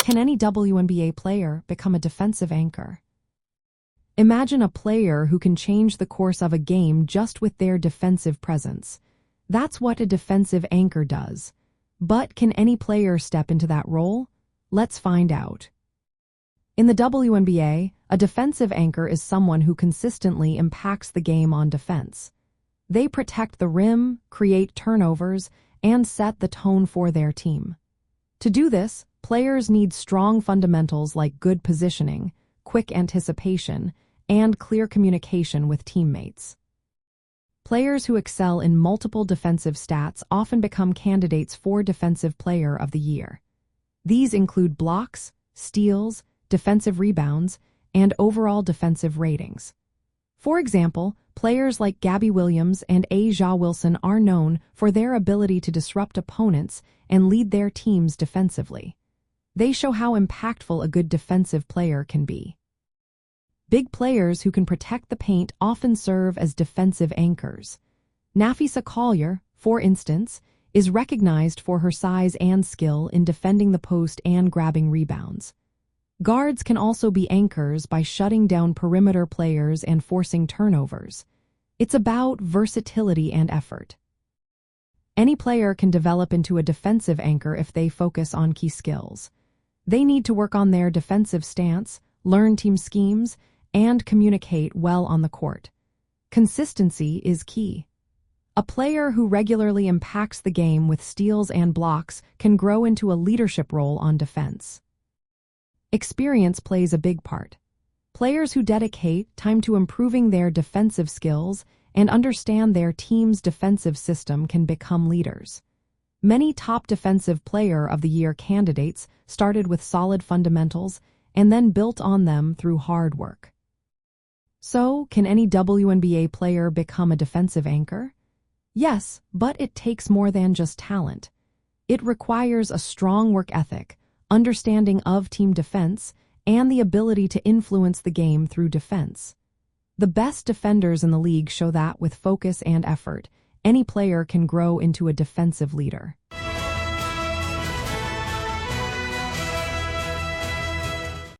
Can any WNBA player become a defensive anchor? Imagine a player who can change the course of a game just with their defensive presence. That's what a defensive anchor does. But can any player step into that role? Let's find out. In the WNBA, a defensive anchor is someone who consistently impacts the game on defense. They protect the rim, create turnovers, and set the tone for their team. To do this, players need strong fundamentals like good positioning, quick anticipation, and clear communication with teammates. Players who excel in multiple defensive stats often become candidates for Defensive Player of the Year. These include blocks, steals, defensive rebounds, and overall defensive ratings. For example, players like Gabby Williams and A'ja Wilson are known for their ability to disrupt opponents and lead their teams defensively. They show how impactful a good defensive player can be. Big players who can protect the paint often serve as defensive anchors. Napheesa Collier, for instance, is recognized for her size and skill in defending the post and grabbing rebounds. Guards can also be anchors by shutting down perimeter players and forcing turnovers. It's about versatility and effort. Any player can develop into a defensive anchor if they focus on key skills. They need to work on their defensive stance, learn team schemes, and communicate well on the court. Consistency is key. A player who regularly impacts the game with steals and blocks can grow into a leadership role on defense. Experience plays a big part. Players who dedicate time to improving their defensive skills and understand their team's defensive system can become leaders. Many top Defensive Player of the Year candidates started with solid fundamentals and then built on them through hard work. So, can any WNBA player become a defensive anchor? Yes, but it takes more than just talent. It requires a strong work ethic, understanding of team defense, and the ability to influence the game through defense. The best defenders in the league show that with focus and effort, any player can grow into a defensive leader.